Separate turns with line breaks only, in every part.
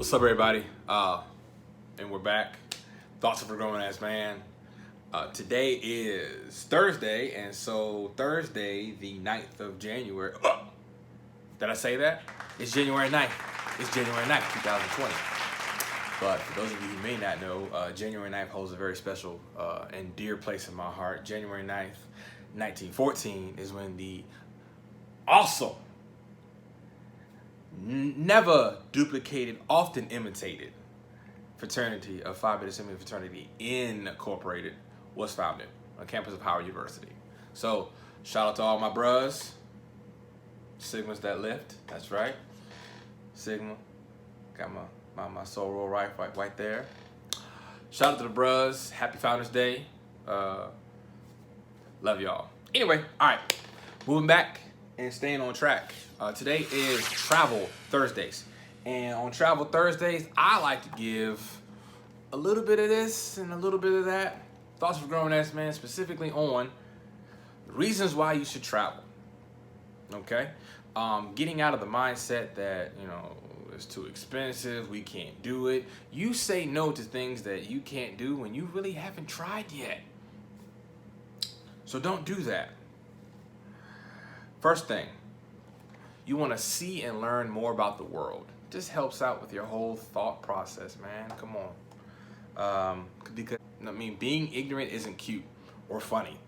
What's up, everybody? And we're back. Thoughts of a Grown Ass Man. Today is Thursday, and so Thursday, the 9th of January. Did I say that? It's January 9th. It's January 9th, 2020. But for those of you who may not know, January 9th holds a very special and dear place in my heart. January 9th, 1914 is when the awesome, never duplicated, often imitated fraternity of Phi Beta Sigma Fraternity Incorporated was founded on campus of Howard University. So shout out to all my bros, Sigmas that lift. That's right, Sigma. Got my soul roll right there. Shout out to the bros. Happy Founders Day. Love y'all. Anyway, all right, moving back and staying on track. Today is Travel Thursdays. And on Travel Thursdays, I like to give a little bit of this and a little bit of that. Thoughts of a Grown Ass Man, specifically on reasons why you should travel. Okay? Getting out of the mindset that, it's too expensive, we can't do it. You say no to things that you can't do when you really haven't tried yet. So don't do that. First thing, you want to see and learn more about the world. Just helps out with your whole thought process, man. Come on. Because being ignorant isn't cute or funny.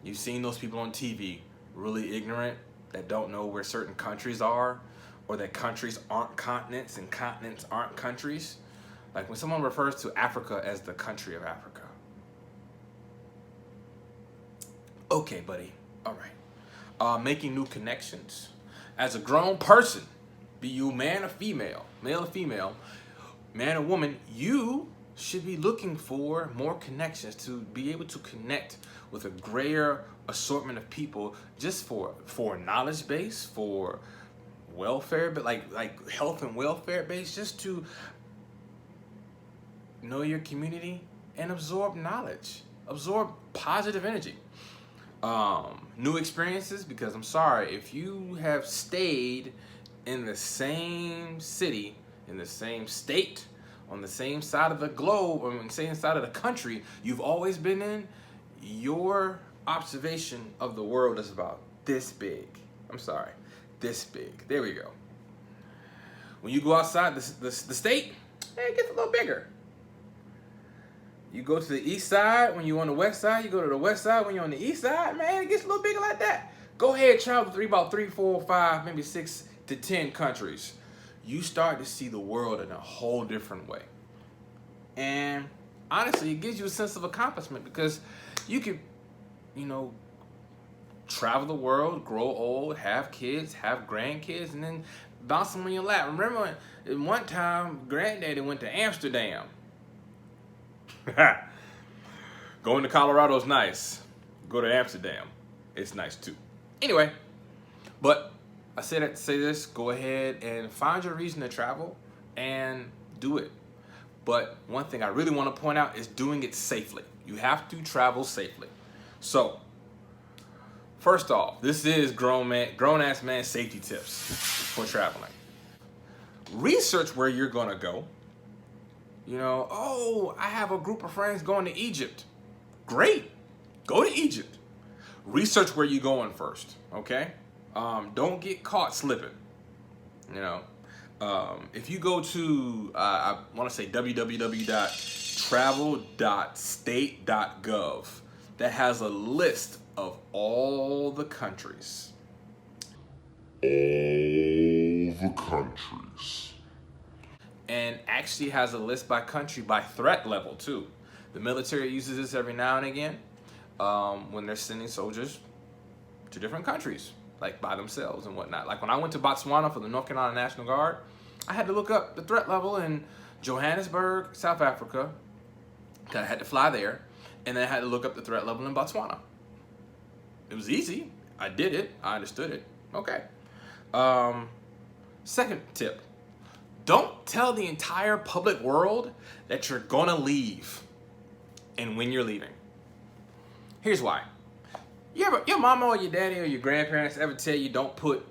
You've seen those people on TV, really ignorant, that don't know where certain countries are, or that countries aren't continents and continents aren't countries. Like when someone refers to Africa as the country of Africa. Okay, buddy. All right. Making new connections. As a grown person, be you man or female, male or female, man or woman, you should be looking for more connections to be able to connect with a greater assortment of people, just for knowledge base, for welfare, but like health and welfare base, just to know your community and absorb knowledge, absorb positive energy. New experiences, because I'm sorry, if you have stayed in the same city, in the same state, on the same side of the globe, or on the same side of the country you've always been in, your observation of the world is about this big. I'm sorry, this big. There we go. When you go outside the state, it gets a little bigger. You go to the east side when you're on the west side. You go to the west side when you're on the east side. Man, it gets a little bigger like that. Go ahead, travel to about 3, 4, 5, maybe 6 to 10 countries. You start to see the world in a whole different way. And honestly, it gives you a sense of accomplishment, because you could, travel the world, grow old, have kids, have grandkids, and then bounce them on your lap. Remember, at one time, Granddaddy went to Amsterdam. Going to Colorado is nice. Go to Amsterdam, it's nice too. Anyway, but I say that to say this: go ahead and find your reason to travel and do it. But one thing I really want to point out is doing it safely. You have to travel safely. So, first off, this is grown ass man safety tips for traveling. Research where you're gonna go. I have a group of friends going to Egypt. Great, go to Egypt. Research where you're going first, okay? Don't get caught slipping. If you go to, I want to say www.travel.state.gov, that has a list of all the countries. And actually has a list by country, by threat level too. The military uses this every now and again when they're sending soldiers to different countries, like by themselves and whatnot. Like when I went to Botswana for the North Carolina National Guard, I had to look up the threat level in Johannesburg, South Africa, because I had to fly there, and then I had to look up the threat level in Botswana. It was easy. I did it. I understood it. Okay. Second tip. Don't tell the entire public world that you're gonna leave and when you're leaving. Here's why. Your mama or your daddy or your grandparents ever tell you don't put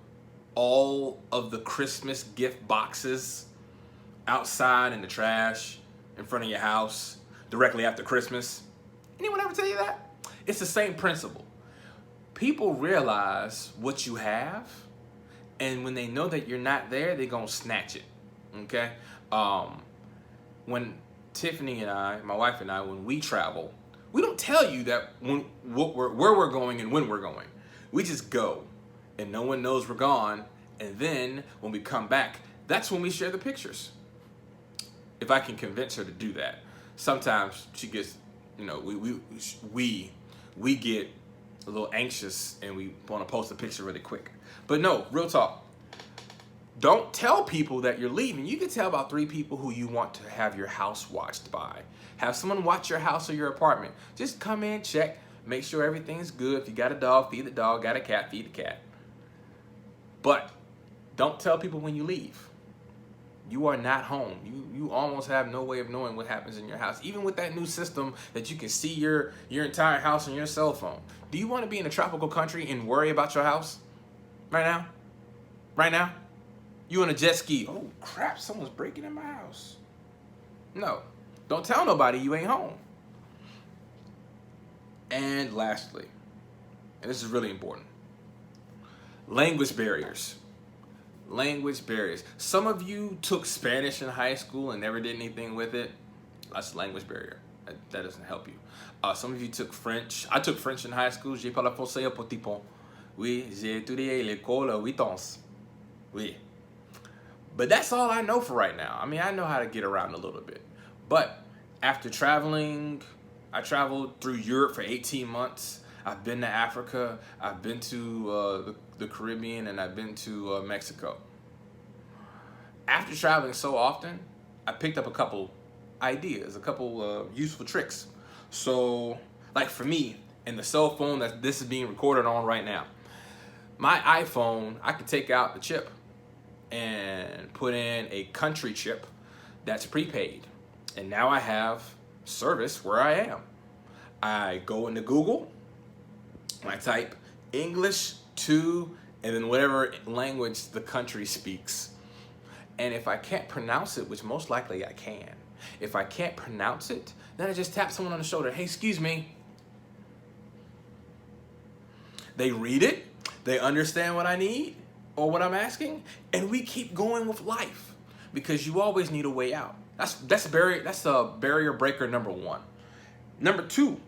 all of the Christmas gift boxes outside in the trash in front of your house directly after Christmas. Anyone ever tell you that? It's the same principle. People realize what you have, and when they know that you're not there, they're gonna snatch it. Okay? When Tiffany and I, my wife and I, when we travel, we don't tell you that where we're going and when we're going. We just go, and no one knows we're gone. And then when we come back, that's when we share the pictures. If I can convince her to do that. Sometimes she gets, you know, we get a little anxious and we want to post a picture really quick. But no, real talk. Don't tell people that you're leaving. You can tell about 3 people who you want to have your house watched by. Have someone watch your house or your apartment. Just come in, check, make sure everything's good. If you got a dog, feed the dog. Got a cat, feed the cat. But don't tell people when you leave. You are not home. You almost have no way of knowing what happens in your house. Even with that new system that you can see your entire house on your cell phone. Do you want to be in a tropical country and worry about your house? Right now? Right now? You on a jet ski. Oh crap, someone's breaking in my house. No. Don't tell nobody you ain't home. And lastly, and this is really important, language barriers. Language barriers. Some of you took Spanish in high school and never did anything with it. That's a language barrier. That doesn't help you. Some of you took French. I took French in high school. J'ai parlé français un petit peu. Oui, j'ai étudié l'école 8 ans. Oui. But that's all I know for right now. I mean, I know how to get around a little bit. But after traveling, I traveled through Europe for 18 months. I've been to Africa. I've been to the Caribbean, and I've been to Mexico. After traveling so often, I picked up a couple ideas, a couple useful tricks. So, like for me, in the cell phone that this is being recorded on right now, my iPhone, I could take out the chip and put in a country chip that's prepaid. And now I have service where I am. I go into Google, I type English to, and then whatever language the country speaks. And if I can't pronounce it, which most likely I can, if I can't pronounce it, then I just tap someone on the shoulder. Hey, excuse me. They read it, they understand what I need or what I'm asking, and we keep going with life because you always need a way out. That's a barrier breaker number 1. Number 2,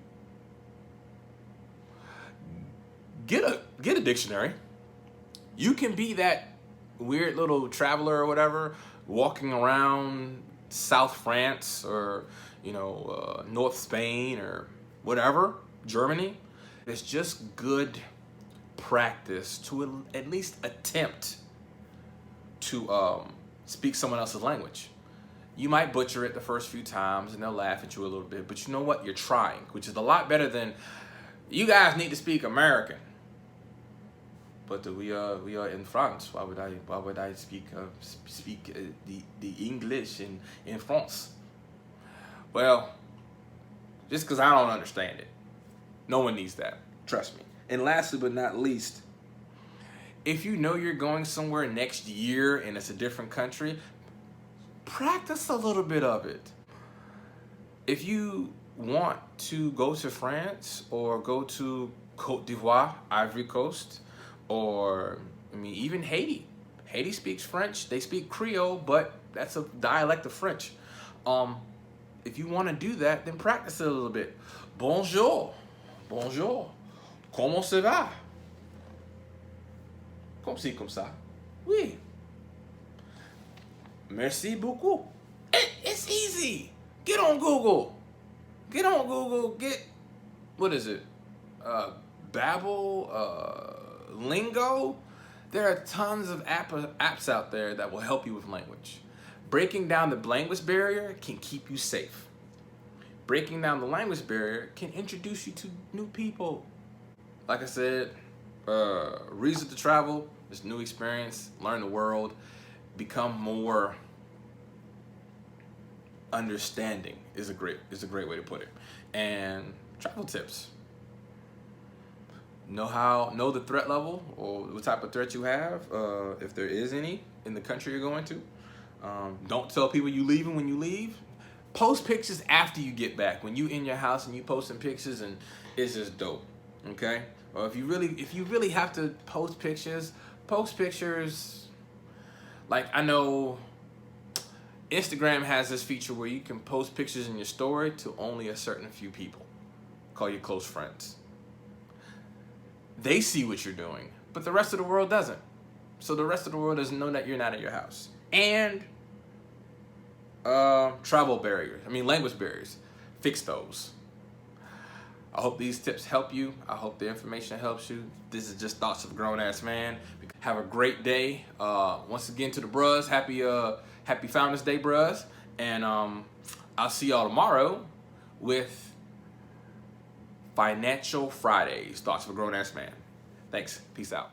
get a dictionary. You can be that weird little traveler or whatever walking around South France or North Spain or whatever, Germany. It's just good practice to at least attempt to speak someone else's language. You might butcher it the first few times and they'll laugh at you a little bit, but you know what? You're trying, which is a lot better than you guys need to speak American. But we are in France. Why would I speak the English in France? Well, just because I don't understand it. No one needs that. Trust me. And lastly but not least, if you know you're going somewhere next year and it's a different country, practice a little bit of it. If you want to go to France or go to Côte d'Ivoire, Ivory Coast, or even Haiti. Haiti speaks French. They speak Creole, but that's a dialect of French. If you want to do that, then practice it a little bit. Bonjour. Bonjour. Comment ça va? Comme ci, comme ça. Oui. Merci beaucoup. It's easy. Get on Google. What is it? Babbel, Lingo. There are tons of apps out there that will help you with language. Breaking down the language barrier can keep you safe. Breaking down the language barrier can introduce you to new people. Like I said, reason to travel, this new experience, learn the world, become more understanding is a great way to put it. And travel tips. Know the threat level or what type of threat you have, if there is any in the country you're going to. Don't tell people you leaving when you leave. Post pictures after you get back. When you in your house and you posting pictures, and it's just dope. Okay? Or if you really have to post pictures. Like, I know Instagram has this feature where you can post pictures in your story to only a certain few people. Call your close friends. They see what you're doing, but the rest of the world doesn't. So the rest of the world doesn't know that you're not at your house. And language barriers. Fix those. I hope these tips help you. I hope the information helps you. This is just thoughts of a grown-ass man. Have a great day. Once again, to the bros, happy Founders Day, bros. And I'll see y'all tomorrow with Financial Fridays, Thoughts of a Grown-Ass Man. Thanks. Peace out.